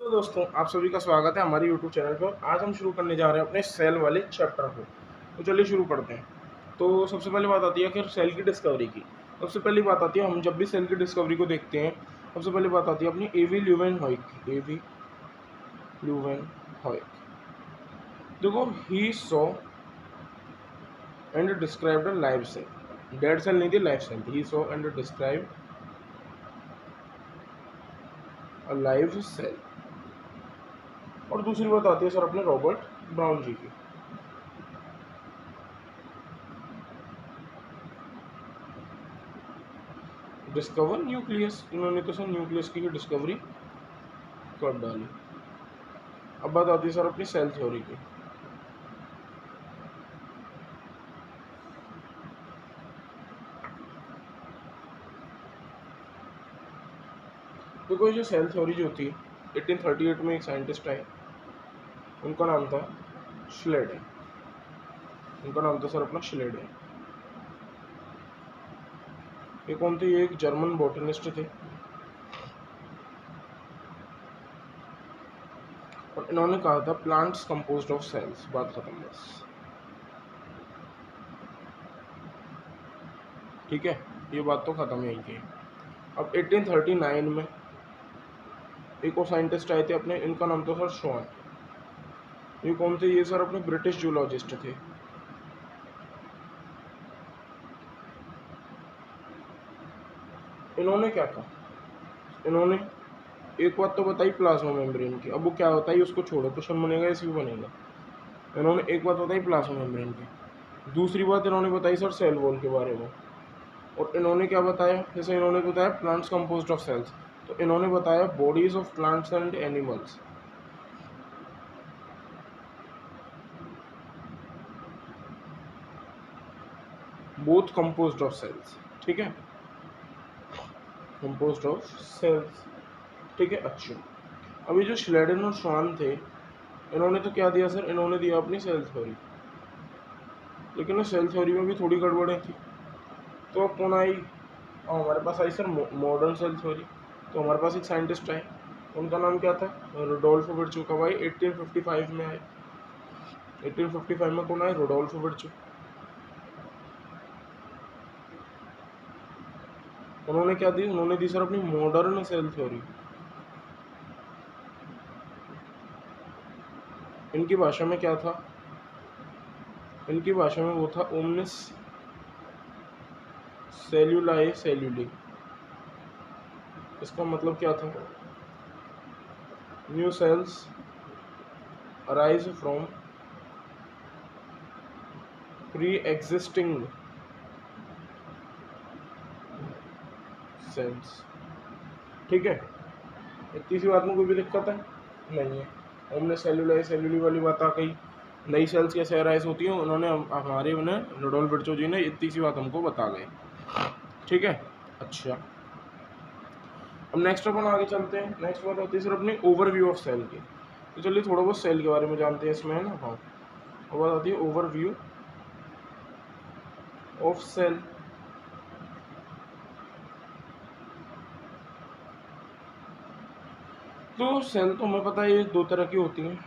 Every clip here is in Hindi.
तो दोस्तों आप सभी का स्वागत है हमारे YouTube चैनल पर। आज हम शुरू करने जा रहे हैं अपने सेल वाले चैप्टर को। तो चलिए शुरू करते हैं। तो सबसे पहले बात आती है कि सेल की डिस्कवरी की। सबसे पहली बात आती है, हम जब भी सेल की डिस्कवरी को देखते हैं सबसे पहली बात आती है अपनी एवी ल्यूवेनहॉइक की। एवी ल्यूवेनहॉइक, देखो, he saw and described a live cell. Dead cell नहीं थी, लाइव सेल थी। He saw and described a live cell. और दूसरी बात आती है सर अपने रॉबर्ट ब्राउन जी की। डिस्कवर न्यूक्लियस, इन्होंने तो सर न्यूक्लियस की डिस्कवरी कर डाली। अब बात आती है सर अपनी सेल थ्योरी की। देखो, ये जो सेल थ्योरी जो थी 1838 में एक साइंटिस्ट आए, उनका नाम था श्लेडे। उनका नाम था सर अपना श्लेडे। ये कौन थे? ये एक जर्मन बॉटनिस्ट थे और इन्होंने कहा था प्लांट्स कंपोज्ड ऑफ सेल्स। बात खत्म बस। ठीक है, ये बात तो खत्म यही की। अब 1839 में एक और साइंटिस्ट आए थे अपने, इनका नाम था सर शॉन। ये कौन थे? ये सर अपने ब्रिटिश जूलॉजिस्ट थे। इन्होंने क्या कहा? इन्होंने एक बात तो बताई प्लाज्मा मेम्ब्रेन की। अब वो क्या होता है उसको छोड़ो, क्वेश्चन बनेगा इसी भी बनेगा। इन्होंने एक बात बताई प्लाज्मा मेम्ब्रेन की। दूसरी बात इन्होंने बताई सर सेल वॉल के बारे में। और इन्होंने क्या बताया? जैसे इन्होंने बताया प्लांट्स कंपोज्ड ऑफ सेल्स, तो इन्होंने बताया bodies of plants and animals both composed of cells. ठीक है, कंपोज्ड ऑफ सेल्स। ठीक है, अच्छा। अभी जो श्लेडन और श्वान थे, इन्होंने तो क्या दिया सर? इन्होंने दिया अपनी सेल थ्योरी। लेकिन सेल थ्योरी में भी थोड़ी गड़बड़ें थी। तो अब कौन आई? हमारे पास आई सर मॉडर्न सेल थ्योरी। तो हमारे पास एक साइंटिस्ट आए, उनका नाम क्या था? Rudolf Virchow. कब आए? 1855 में आए। 1855 में कौन आए? Rudolf Virchow. उन्होंने क्या दी? उन्होंने दी सर अपनी मॉडर्न सेल थ्योरी। इनकी भाषा में क्या था? इनकी भाषा में वो था ओमनिस सेल्यूलाe सेल्यूली। इसका मतलब क्या था? New sales arise from pre existing cells. ठीक है, इतनी सी बात में कोई भी दिक्कत है? नहीं है। हमने सेल्यूलाe सेल्यूली वाली बात आ गई। नई सेल्स कैसे अराइज होती हैं, उन्होंने हमारे उन्हें रुडोल्फ विर्चो जी ने इतनी सी बात हमको बता गए। ठीक है, अच्छा। अब नेक्स्ट अपन आगे चलते हैं। नेक्स्ट बात होती है सर अपनी ओवरव्यू ऑफ सेल की। तो चलिए थोड़ा बहुत सेल के बारे में जानते हैं इसमें, है ना। हाँ, और बात आती है ओवरव्यू ऑफ सेल। तो सेल तो हमें पता है ये दो तरह की होती हैं।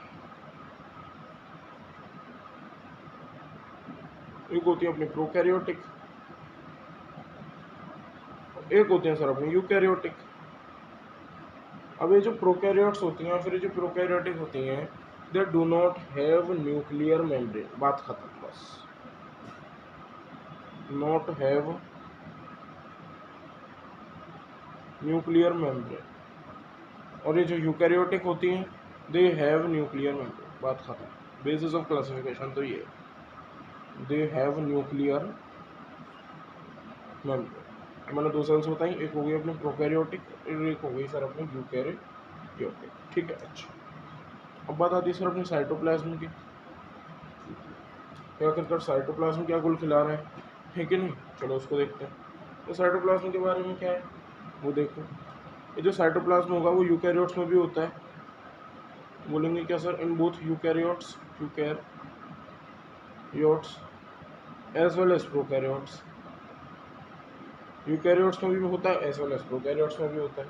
एक होती है अपनी प्रोकैरियोटिक, एक होती है सर अपनी यूकैरियोटिक। अब ये जो प्रोकैरियोट्स होती हैं फिर ये जो प्रोकैरियोटिक होती हैं, they do not have nuclear membrane. बात खत्म बस। Not have nuclear membrane. और ये जो यूकैरियोटिक होती हैं, दे हैव न्यूक्लियर मेम्ब्रेन। बात खत्म। बेसिस ऑफ क्लासिफिकेशन तो ये, दे हैव न्यूक्लियर मेम्ब्रेन। मैंने दो सेल्स बताई, एक हो गई अपनी प्रोकैरियोटिक और एक हो गई सर अपनी यूकैरियोटिक। ठीक है, अच्छा। अब बात आती है सर अपनी साइटोप्लाज्म की। क्या कर साइटोप्लाज्म क्या गुल खिला रहा है कि नहीं? चलो उसको देखते हैं। तो साइटोप्लाज्म के बारे में क्या है वो देखो। ये जो साइटोप्लाज्म होगा वो यूकैरियोट्स में भी होता है। बोलेंगे क्या sir? In both eukaryotes, eukaryotes as well as prokaryotes. Eukaryotes में भी होता है एज वेल एज प्रोकैरियोट्स में भी होता है।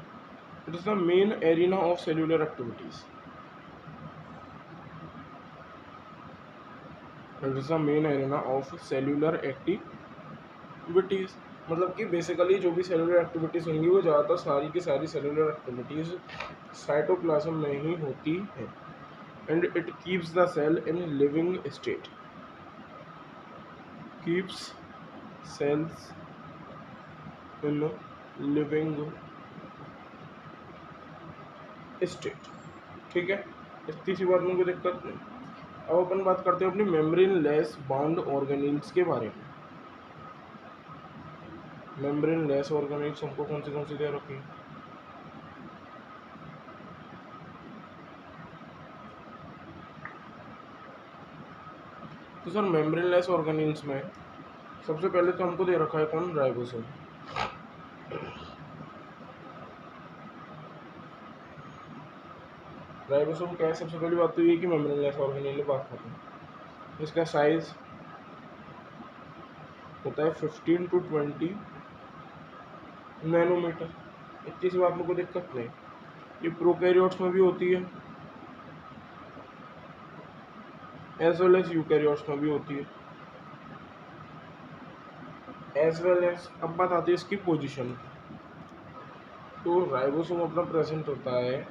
It is the main arena of cellular activities. It is the main arena of cellular activities, मतलब कि बेसिकली जो भी सेलुलर एक्टिविटीज होंगी वो ज़्यादातर सारी की सारी सेलुलर एक्टिविटीज साइटोप्लाज्म में ही होती है। And it keeps the cell in living state, keeps cells in living state. ठीक है, इतनी सी बात में कोई दिक्कत नहीं। अब अपन बात करते हैं अपनी मेम्ब्रेन लेस बाउंड ऑर्गेनील्स के बारे में। मेम्ब्रेन लेस ऑर्गेनील्स हमको कौन सी दे रखी है? तो सर मेम्ब्रेन लेस ऑर्गेनील्स में सबसे पहले तो हमको दे रखा है कौन? राइबोसोम। राइबोसोम क्या है? सबसे पहली बात तो ये कि मेम्ब्रेन लेस ऑर्गेनील बात करते हैं। इसका साइज होता है 15 to 20 नैनोमीटर। इतनी सी बात में कोई दिक्कत नहीं। ये प्रोकैरियोट्स में भी होती है एज वेल एज यूकैरियोट्स में भी होती है एज वेल एज। अब बात आती है इसकी पोजीशन। तो राइबोसोम अपना प्रेजेंट होता है,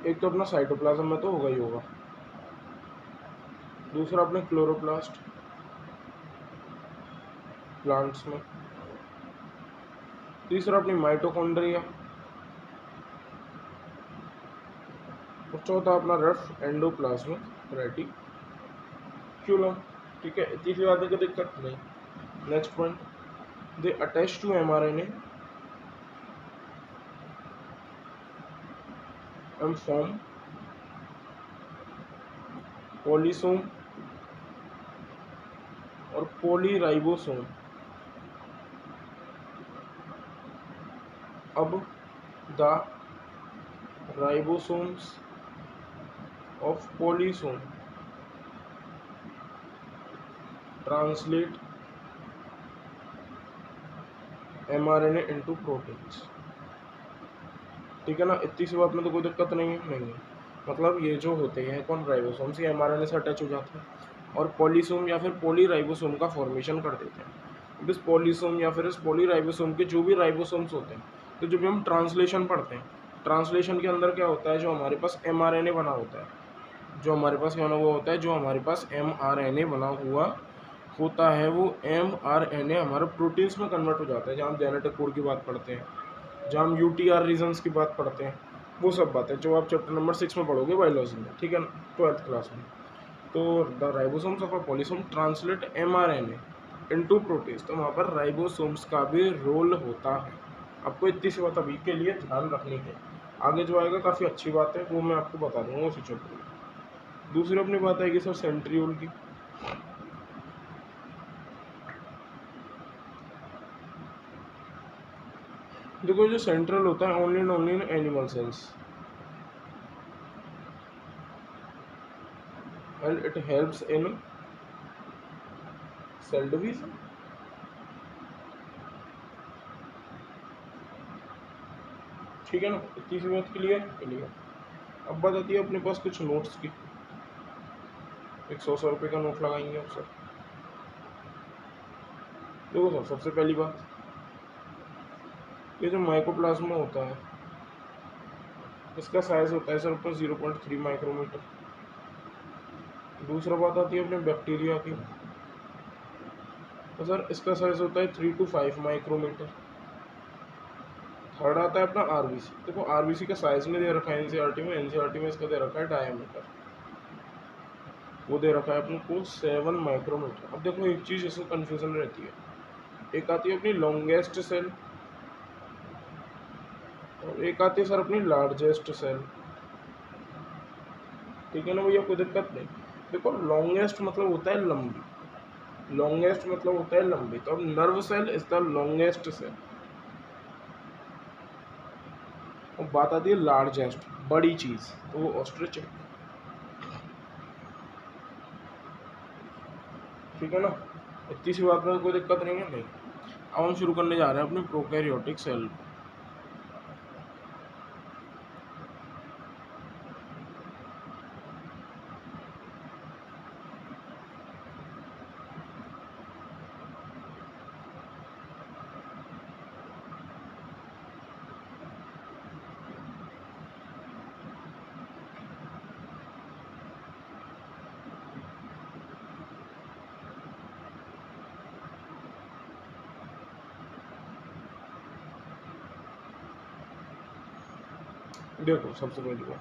एक तो अपना साइटोप्लाज्म में तो होगा ही होगा, दूसरा अपने क्लोरोप्लास्ट प्लांट्स में, तीसरा अपनी माइटोकॉन्ड्रिया, और चौथा अपना रफ एंडोप्लाज्मिक रेटिक्यूलम। ठीक है, तीसरी बात की दिक्कत नहीं। Next point, they attach to mRNA and form polysome और पॉलीराइबोसोम। अब the ribosomes of polysome translate mRNA into proteins। ठीक है ना, इतनी सी बात में तो कोई दिक्कत नहीं है। मतलब ये जो होते हैं कौन? राइबोसोम से एमआरएनए से अटैच हो जाते हैं और पॉलीसोम या फिर पॉलीराइबोसोम का फॉर्मेशन कर देते हैं। इस पॉलीसोम या फिर इस पॉलीराइबोसोम के जो भी राइबोसोम्स होते हैं, तो जब भी हम ट्रांसलेशन पढ़ते हैं, ट्रांसलेशन के अंदर क्या होता है? जो हमारे पास एमआरएनए बना होता है, जो हमारे पास बना हुआ होता है, जो हमारे पास एमआरएनए बना हुआ होता है, वो एमआरएनए हमारे प्रोटीन्स में कन्वर्ट हो जाता है। जहाँ हम जेनेटिक कोड की बात पढ़ते हैं, जहाँ हम यूटीआर रीजन्स की बात पढ़ते हैं, वो सब बातें जो आप चैप्टर नंबर 6 में पढ़ोगे बायोलॉजी में, ठीक है ना, 12th क्लास में। तो the ribosomes of a polysome translate mRNA into proteins. तो वहाँ पर राइबोसोम्स का भी रोल होता है। आपको इतनी सी बात अभी के लिए ध्यान रखनी है। आगे जो आएगा काफ़ी अच्छी बात है, वो मैं आपको बता दूंगा उसी चैप्टर में। दूसरी अपनी बात आएगी सर सेंट्रियोल की। देखो, जो सेंट्रल होता है only and only in animal cells and it helps in cell division. ठीक है ना, इतनी सी बात क्लियर। अब बात आती है अपने पास कुछ नोट्स की। एक 100 रुपये का नोट लगाएंगे आप सर। देखो सर, सबसे पहली बात, ये जो माइकोप्लाज्मा होता है, इसका साइज होता है सर ऊपर 0.3 माइक्रोमीटर। दूसरा बात आती है अपने बैक्टीरिया की, तो सर इसका साइज होता है 3 to 5 माइक्रोमीटर। थर्ड आता है अपना आरबीसी। देखो आरबीसी का साइज में दे रखा है एनसीईआरटी में, एनसीईआरटी में इसका दे रखा है डायमीटर, वो दे रखा है अपने को 7 माइक्रोमीटर। अब देखो एक चीज़ इसमें कन्फ्यूजन रहती है, एक आती है अपनी लॉन्गेस्ट सेल और एक आती है सर अपनी लार्जेस्ट सेल। ठीक है ना भैया, कोई दिक्कत नहीं। देखो लॉन्गेस्ट मतलब होता है लंबी, लॉन्गेस्ट मतलब होता है लंबी। तो अब nerve cell is the longest cell. और बात आती है लार्जेस्ट, बड़ी चीज, तो वो ऑस्ट्रिच है। ठीक है ना, इतनी सी बात में कोई दिक्कत नहीं है। नहीं, अब हम शुरू करने जा रहे हैं अपने प्रोकैरियोटिक सेल। देखो सबसे पहली बात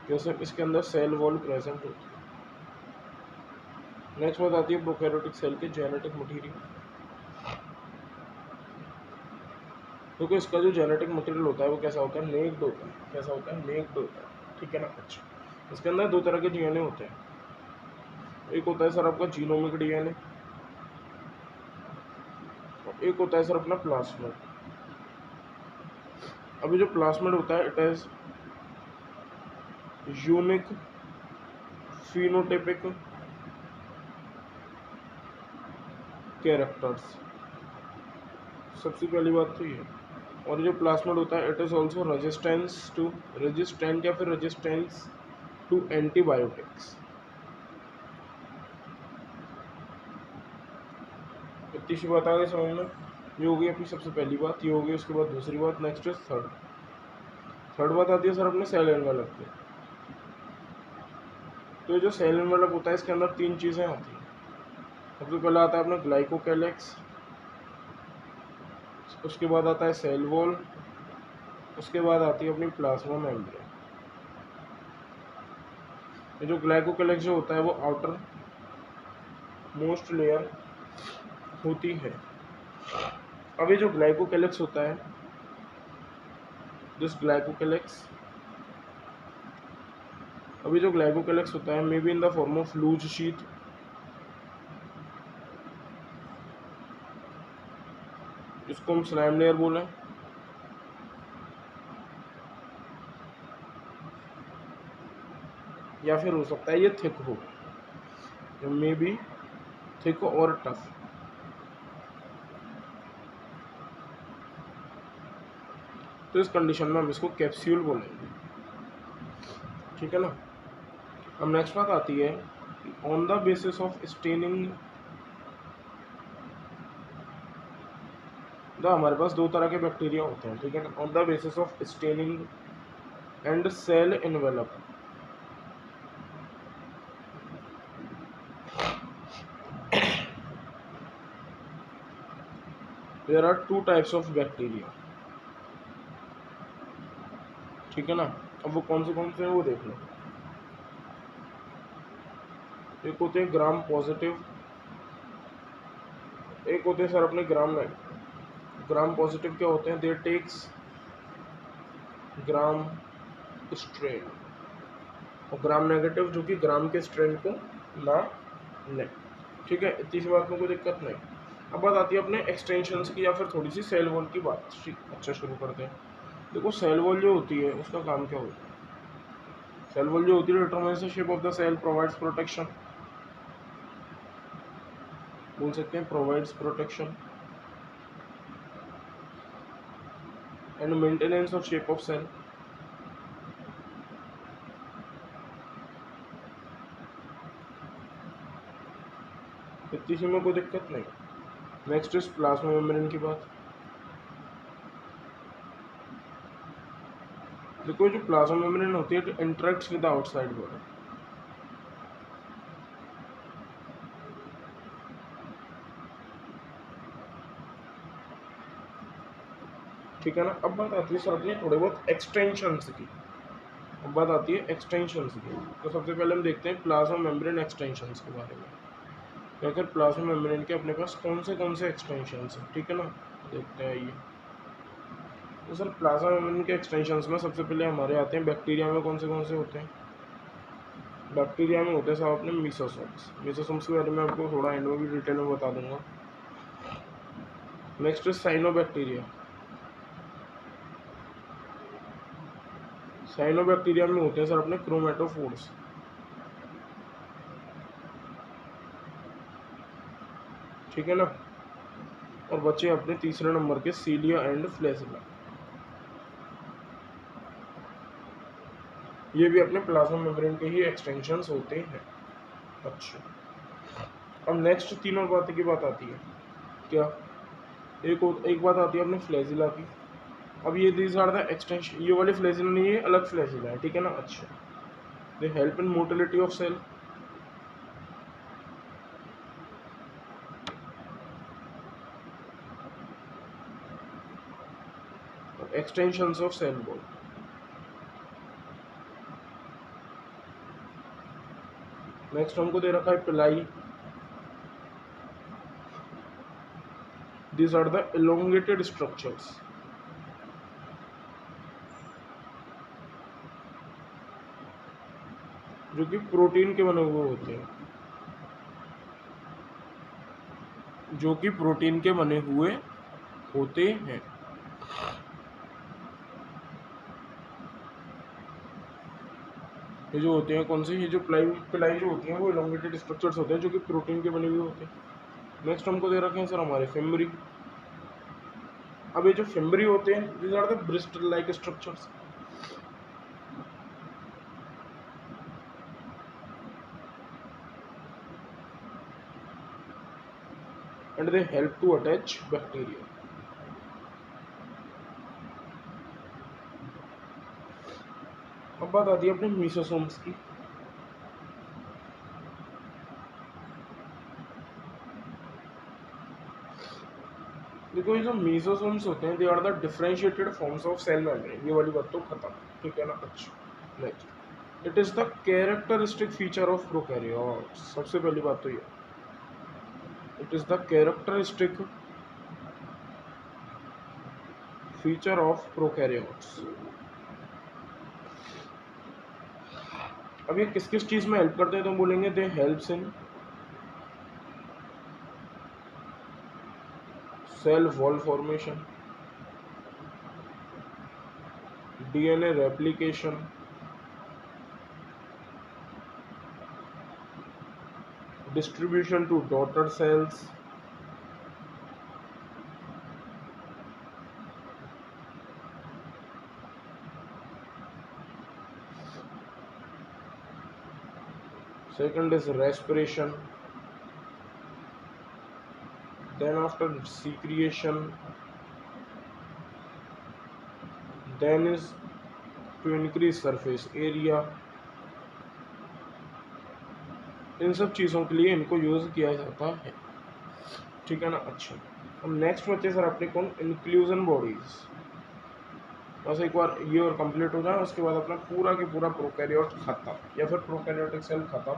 जैसे इसके अंदर सेल वॉल प्रेजेंट होती है। नेक्स्ट बात आती है प्रोकैरियोटिक सेल के जेनेटिक मटेरियल। क्योंकि इसका जो जेनेटिक मटेरियल होता है वो कैसा होता है, नेक्ड होता है। कैसा होता है, नेक्ड होता है। ठीक है ना। अच्छा, इसके अंदर दो तरह के डीएनए होते हैं। एक होता है सर आपका जीनोमिक डीएनए और एक होता है सर अपना प्लास्मिड। अभी जो प्लास्मिड होता है it is unique phenotypic characters. सबसे पहली बात तो ये। और जो प्लास्मिड होता है इट इज ऑल्सो रेजिस्टेंट या फिर रेजिस्टेंस टू एंटीबायोटिक्स। इतनी सी बात आ गई समझ में। ये होगी अपनी सबसे पहली बात, ये होगी। उसके बाद दूसरी बात, नेक्स्ट इज थर्ड बात आती है सर अपने सेल एनवेलप पे। तो ये जो सेल एनवेलप होता है इसके अंदर तीन चीज़ें आती हैं। सबसे पहला आता है अपना ग्लाइकोकैलिक्स, उसके बाद आता है सेल वॉल, उसके बाद आती है अपनी प्लाज्मा मेम्ब्रेन। ये जो ग्लाइकोकैलिक्स जो होता है वो आउटर मोस्ट लेयर होती है। अब ये जो ग्लाइकोकैलिक्स होता है, दिस ग्लाइकोकैलिक्स, अभी जो ग्लाइकोकैलिक्स होता है may be in the form of loose sheet, जिसको हम स्लाइम लेयर बोलें, या फिर हो सकता है ये थिक हो, मे बी थिक और टफ। तो इस कंडीशन में हम इसको कैप्सूल बोलेंगे। ठीक है ना। अब नेक्स्ट बात आती है on the basis of staining. हमारे पास दो तरह के बैक्टीरिया होते हैं। ठीक है ना। On the basis of staining and cell envelope, there are two types of bacteria. ठीक है ना। अब वो कौन से हैं वो देख लो। एक होते हैं ग्राम पॉजिटिव, एक होते हैं सर अपने ग्राम नेगेटिव। ग्राम पॉजिटिव क्या होते हैं, देयर टेक्स ग्राम स्ट्रेन, और ग्राम नेगेटिव जो कि ग्राम के स्ट्रेन को ना ले। ठीक है, इतनी सी बात में कोई दिक्कत नहीं। अब बात आती है अपने एक्सटेंशंस की या फिर थोड़ी सी सेल वॉल की बात। अच्छा, शुरू करते हैं। देखो सेल वॉल जो होती है उसका काम क्या होता है। सेल वॉल जो होती है determines the shape of the cell, provides protection, बोल सकते हैं provides protection and maintenance of shape of cell. इतनी सी में कोई दिक्कत नहीं। नेक्स्ट इज प्लाज्मा मेम्ब्रेन की बात। देखो जो प्लाज्मा मेम्ब्रेन होती है it interacts with the outside world. ठीक है ना। अब बात आती है सर अपनी थोड़े बहुत एक्सटेंशंस की। अब बात आती है एक्सटेंशंस की। तो सबसे पहले हम देखते हैं प्लाज्मा मेम्ब्रेन एक्सटेंशंस के बारे में। तो अगर प्लाज्मा मेम्ब्रेन के अपने पास कौन से एक्सटेंशंस हैं। ठीक है ना, देखते हैं ये। तो सर प्लाज्मा मेम्ब्रेन के एक्सटेंशंस में सबसे पहले हमारे आते हैं बैक्टीरिया में कौन से होते हैं। बैक्टीरिया में होते हैं साहब अपने मीसोसोम्स। मीसोसोम्स के बारे में आपको थोड़ा एंड में भी डिटेल में बता दूंगा। Next is cyanobacteria. साइनोबैक्टीरिया में होते हैं सर अपने क्रोमेटोफोर्स। ठीक है ना। और बचे अपने तीसरे नंबर के सीलिया एंड फ्लैजिला। ये भी अपने प्लाज्मा मेम्ब्रेन के ही एक्सटेंशंस होते हैं। अच्छा, अब नेक्स्ट तीन और बातें की बात आती है क्या, एक बात आती है अपने फ्लैजिला की। अब ये दीज आर द एक्सटेंशन, ये वाले फ्लैजिला नहीं है, अलग फ्लैजिला है, ठीक है ना। अच्छा, they help in motility of cell. Extensions of cell wall. Next हमको दे रखा है पिलाई। These are the elongated structures जो कि प्रोटीन के बने हुए होते हैं, जो कि प्रोटीन के बने हुए होते हैं। ये जो होते हैं कौन से, ये जो पिलाई जो होती हैं वो elongated स्ट्रक्चर्स होते हैं जो कि प्रोटीन के बने हुए होते हैं। नेक्स्ट हमको दे रखे हैं सर हमारे फिम्बरी। अब ये जो फिम्बरी होते हैं, these are the bristol like structures। and they help to attach bacteria। अब बात आती है अपने मीसोसोम्स की। देखो ये जो मीसोसोम्स होते हैं, they are the differentiated forms of cell membrane. ये वाली बात तो खत्म, ठीक है ना। अच्छा, next, it is the characteristic feature of prokaryotes. सबसे पहली बात तो ये, it is the characteristic feature of prokaryotes. अब ये किस किस चीज में हेल्प करते हैं, तो हम बोलेंगे they helps in cell wall formation, DNA replication, distribution to daughter cells, second is respiration, then after secretion, then is to increase surface area। इन सब चीज़ों के लिए इनको यूज़ किया जाता है, ठीक है ना। अच्छा, अब नेक्स्ट बच्चे सर अपने कौन, इंक्लूजन बॉडीज। बस एक बार ये और कंप्लीट हो जाए, उसके बाद अपना पूरा के पूरा प्रोकैरियोट खत्म, या फिर प्रोकैरियोटिक सेल खत्म।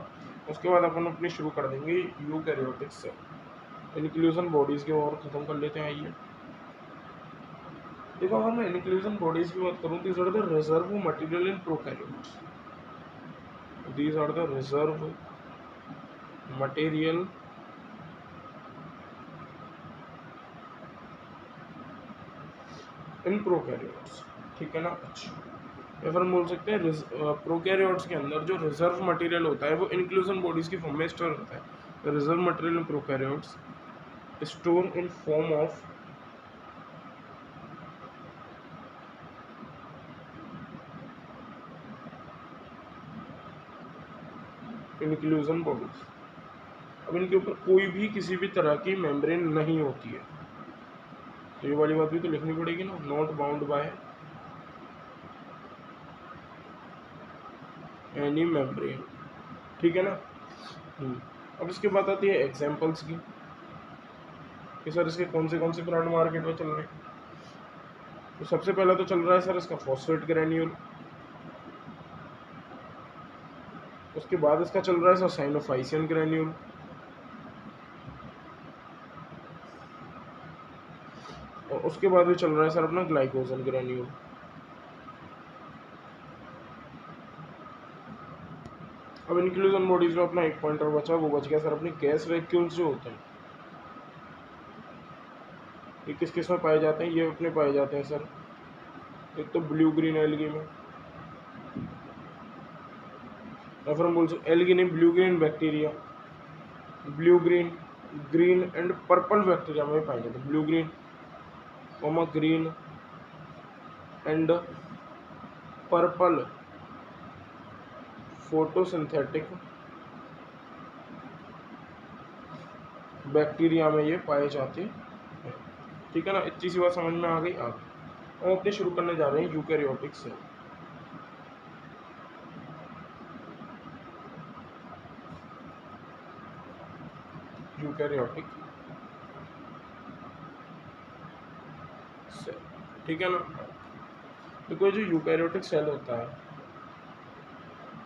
उसके बाद अपन अपनी शुरू कर देंगे यूकैरियोटिक सेल। इंक्लूजन बॉडीज के और ख़त्म कर लेते हैं। आइए देखो, अगर मैं इंक्लूजन बॉडीज की बात करूँ, these are the reserve material in prokaryotes. These are the reserve material in prokaryotes, ठीक है ना। अच्छा, या फिर हम बोल सकते हैं प्रोकैरियोट्स के अंदर जो रिजर्व मटेरियल होता है वो इंक्लूजन बॉडीज की फॉर्म में स्टोर होता है। Reserve material in prokaryotes store in form of inclusion bodies. अब इनके ऊपर कोई भी किसी भी तरह की मेम्ब्रेन नहीं होती है, तो ये वाली बात भी तो लिखनी पड़ेगी ना, not bound by any membrane, ठीक है ना। अब इसके बाद आती है एग्जांपल्स की कि सर इसके कौन से ब्रांड मार्केट में चल रहे हैं। तो सबसे पहला तो चल रहा है सर इसका फॉस्फेट ग्रेन्यूल, उसके बाद इसका चल रहा है सर साइनोफाइसियन ग्रेन्यूल, और उसके बाद भी चल रहा है सर अपना ग्लाइकोजन ग्रेन्यूल। अब इंक्लूजन बॉडीज में अपना एक पॉइंटर बचा, वो बच गया सर अपने गैस वैक्यूल्स जो होते हैं। ये किस किस में पाए जाते हैं, ये अपने पाए जाते हैं सर एक तो ब्लू ग्रीन एल्गी में, या फिर हम बोल सकते एल्गी नहीं, blue green bacteria, blue green green and purple bacteria में पाए जाते हैं। Blue green comma green and purple photosynthetic bacteria में ये पाए जाते हैं। ठीक है ना, इतनी सी बात समझ में आ गई। आगे हम अपने शुरू करने जा रहे हैं यूकैरियोटिक सेल। यूकैरियोटिक सेल, ठीक है ना। देखो जो यूकैरियोटिक सेल होता है,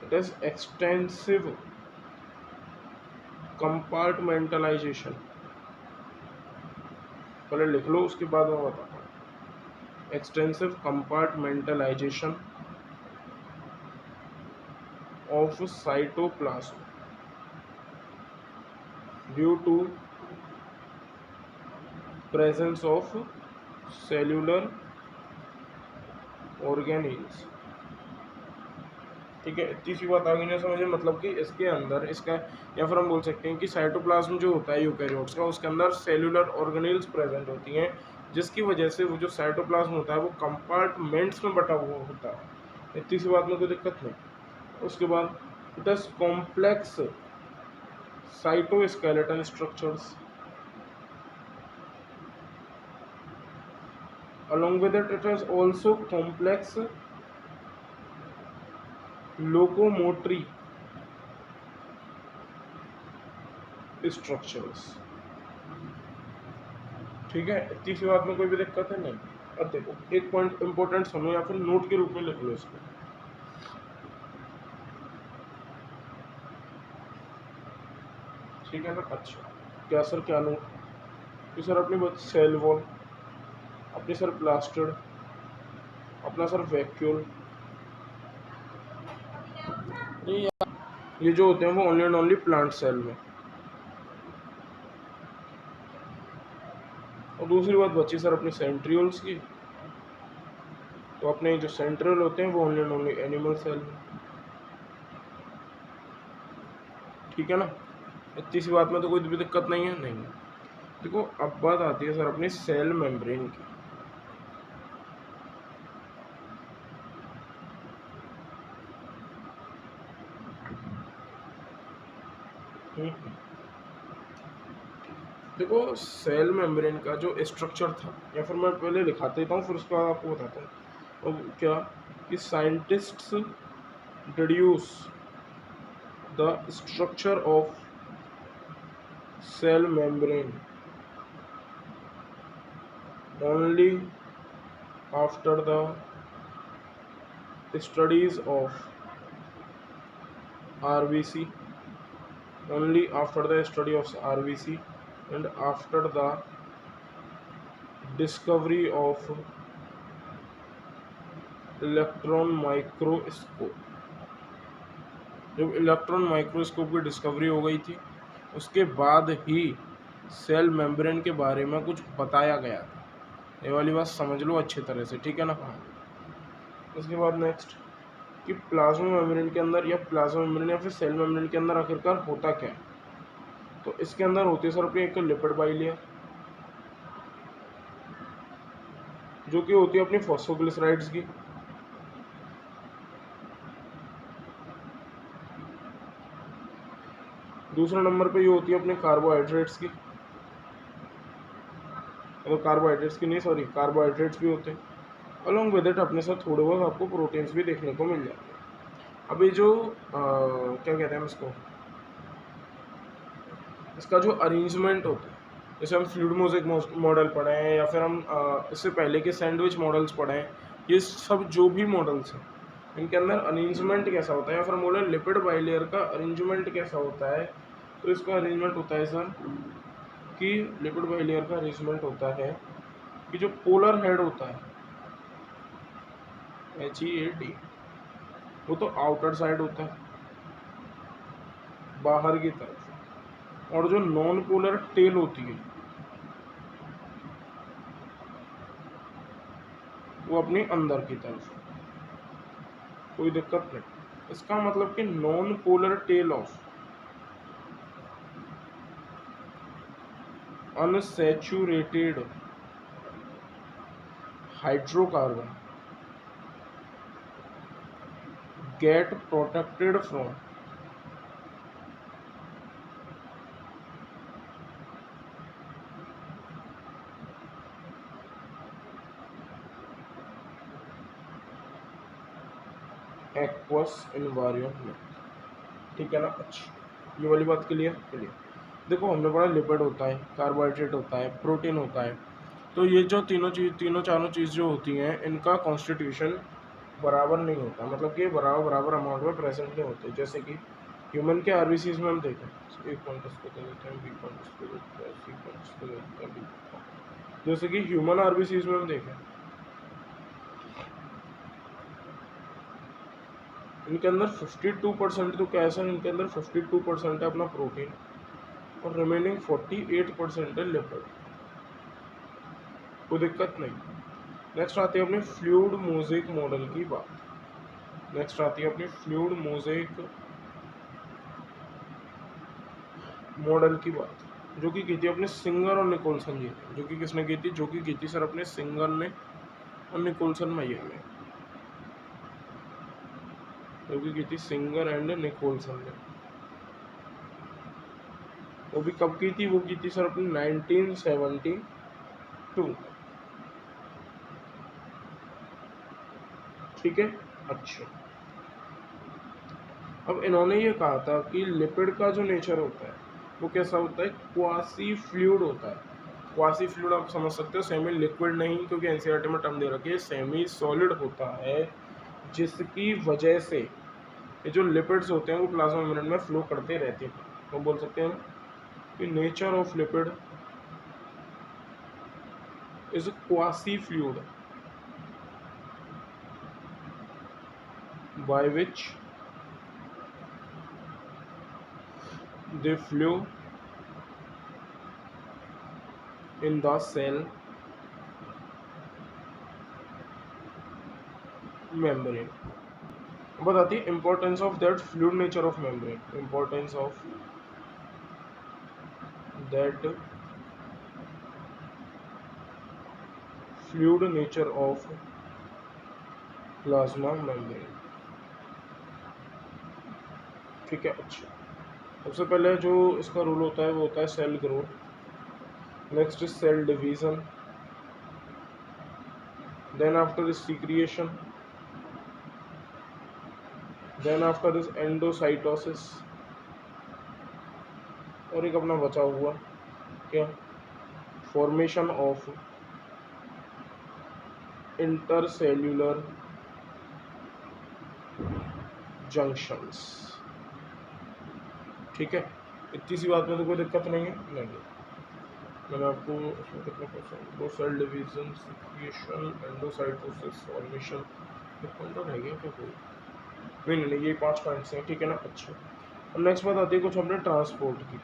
इट इज एक्सटेंसिव कंपार्टमेंटलाइजेशन। पहले लिख लो, उसके बाद मैं बताता हूँ। Extensive compartmentalisation of cytoplasm due to presence of cellular organelles. ठीक है, इतनी सी बात आगे नहीं समझे, मतलब कि इसके अंदर इसका, या फिर हम बोल सकते हैं कि साइटोप्लाज्म जो होता है यूकैरियोट्स का, उसके अंदर सेल्यूलर ऑर्गेनील्स प्रेजेंट होती हैं, जिसकी वजह से वो जो साइटोप्लाज्म होता है वो कंपार्टमेंट्स में बटा हुआ होता है। इतनी सी बात में कोई दिक्कत नहीं। उसके बाद it is complex cytoskeletal structures, along with it is also complex locomotory structures। ठीक है, इतनी सी बात में कोई भी दिक्कत है नहीं। अब देखो एक पॉइंट इंपॉर्टेंट सुनो, या फिर नोट के रूप में लिख लो इसको। ठीक है ना। अच्छा, क्या सर, क्या नोट कि सर अपनी बात सेल वॉल, अपनी सर प्लास्टिड, अपना सर वैक्यूल, ये जो होते हैं वो only and only plant cell में। और दूसरी बात बची सर अपनी सेंट्रियोल्स की, तो अपने जो सेंट्रियल होते हैं वो only and only animal cell में। ठीक है ना, इतनी सी बात में तो कोई भी दिक्कत नहीं है। नहीं, देखो अब बात आती है सर अपनी सेल मेम्ब्रेन की। देखो सेल मेम्ब्रेन का जो स्ट्रक्चर था, या फिर मैं पहले लिखा देता हूँ फिर उसके बाद आपको बताता हूँ। अब क्या कि scientists deduce the structure of cell membrane only after the studies of RBC, only after the study of RBC and after the discovery of electron microscope. जब इलेक्ट्रॉन माइक्रोस्कोप की डिस्कवरी हो गई थी, उसके बाद ही सेल मेम्ब्रेन के बारे में कुछ बताया गया था। ये वाली बात समझ लो अच्छी तरह से, ठीक है ना। हाँ, उसके बाद नेक्स्ट कि प्लाज्मा मेम्ब्रेन के अंदर, या प्लाज्मा मेम्ब्रेन या फिर सेल मेम्ब्रेन के अंदर आखिरकार होता क्या है। तो इसके अंदर होती है सर अपनी एक तो लिपिड बाइलेयर, जो कि होती है अपनी फॉस्फोग्लिसराइड्स की। दूसरे नंबर पे ये होती है अपने कार्बोहाइड्रेट्स की, तो कार्बोहाइड्रेट्स की नहीं, सॉरी, कार्बोहाइड्रेट्स भी होते हैं। अलॉन्ग विद इट अपने साथ थोड़े बहुत आपको प्रोटीन्स भी देखने को मिल जाते हैं। अब ये जो क्या कहते हैं इसको, इसका जो अरेंजमेंट होता है, जैसे हम फ्लूइड मोज़ेक मॉडल पढ़े हैं, या फिर हम इससे पहले के सैंडविच मॉडल्स पढ़े हैं, ये सब जो भी मॉडल्स हैं इनके अंदर अरेंजमेंट कैसा होता है, या फिर बोले लिपिड बाइलेयर का अरेंजमेंट कैसा होता है। तो इसका अरेंजमेंट होता है सर कि लिपिड बाइलेयर का अरेंजमेंट होता है कि जो पोलर हेड होता है HEAD, वो तो आउटर साइड होता है, बाहर की तरफ, और जो नॉन पोलर टेल होती है वो अपनी अंदर की तरफ। कोई दिक्कत नहीं। इसका मतलब कि non polar tail of unsaturated hydrocarbon get protected from aqueous environment. ठीक है ना। अच्छा, ये वाली बात क्लियर क्लियर। देखो हमने पढ़ा लिपिड होता है, कार्बोहाइड्रेट होता है, प्रोटीन होता है। तो ये जो तीनों चारों चीज़ जो होती हैं इनका कॉन्स्टिट्यूशन बराबर नहीं होता, मतलब कि बराबर बराबर अमाउंट में प्रेजेंट नहीं होते। जैसे कि ह्यूमन के आरबीसीज में हम देखें, ए पॉइंट इसको दे देते हैं, बी पॉइंट इसको दे देते हैं, सी पॉइंट इसको दे देते हैं, डी पॉइंट। जैसे कि ह्यूमन आरबीसीज में हम देखें, इनके अंदर 52% तो क्या है सर, इनके अंदर 52% है अपना प्रोटीन और रिमेनिंग 48% है लिपिड। कोई दिक्कत नहीं। नेक्स्ट आती है अपनी फ्लूइड मोज़ेक मॉडल की बात। नेक्स्ट आती है अपनी फ्लूइड मोज़ेक मॉडल की बात, जो कि की थी अपने सिंगर और निकोलसन जी ने। जो कि किसने की थी, जो कि की थी सर अपने सिंगर ने और निकोलसन भैया ने। जो कि की थी सिंगर एंड निकोलसन ने। वो भी कब की थी, वो की थी सर अपनी 1972। ठीक है। अच्छा, अब इन्होंने ये कहा था कि लिपिड का जो नेचर होता है वो कैसा होता है, क्वासी फ्लूइड होता है। क्वासी फ्लूइड आप समझ सकते हो, सेमी लिक्विड नहीं, क्योंकि एनसीईआरटी में टर्म दे रखी है, सेमी सॉलिड होता है, जिसकी वजह से ये जो लिपिड्स होते हैं वो प्लाज्मा मेम्ब्रेन में फ्लो करते रहते हैं। तो बोल सकते हैं कि nature of lipid is quasi fluid by which they flow in the cell membrane। बताती है importance of that fluid nature of membrane, importance of that fluid nature of plasma membrane. ठीक है। अच्छा, सबसे पहले जो इसका रूल होता है वो होता है cell growth, next is cell division, then after is secretion, then after is endocytosis, और एक अपना बचा हुआ क्या, फॉर्मेशन ऑफ इंटरसेल्यूलर जंक्शंस। ठीक है, इतनी सी बात में तो कोई दिक्कत नहीं है। नहीं, मैंने आपको उसमें कितना क्वेश्चन, दो cell division, secretion, endocytosis, formation, point रह गया क्या कोई? नहीं नहीं, ये 5 पॉइंट्स हैं। ठीक है ना। अच्छा, अब नेक्स्ट बात आती है कुछ हमने ट्रांसपोर्ट की।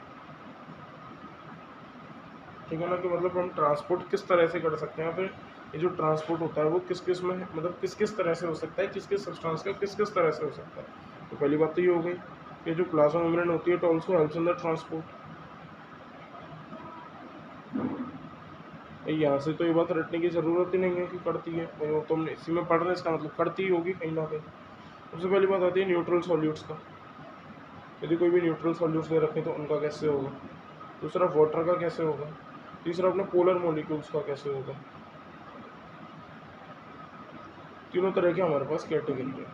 ठीक है ना, कि मतलब हम ट्रांसपोर्ट किस तरह से कर सकते हैं, फिर ये जो ट्रांसपोर्ट होता है वो किस किस में, मतलब किस किस तरह से हो सकता है, किस किस सब्सटेंस का किस किस तरह से हो सकता है। तो पहली बात तो ये हो गई कि जो प्लाज्मा मेम्ब्रेन होती है it also helps in the transport. यहाँ से तो ये बात रटने की ज़रूरत ही नहीं है कि करती है, वो तो हमने इसी में पढ़ रहे हैं, इसका मतलब करती ही होगी कहीं ना कहीं। सबसे पहली बात आती है न्यूट्रल सॉल्यूट्स का। यदि कोई भी न्यूट्रल सॉल्यूट्स दे रखे तो उनका कैसे होगा। दूसरा वाटर का कैसे होगा। तीसरा अपने पोलर मॉलिक्यूल्स का कैसे होगा। तीनों तरह के हमारे पास कैटेगरी है।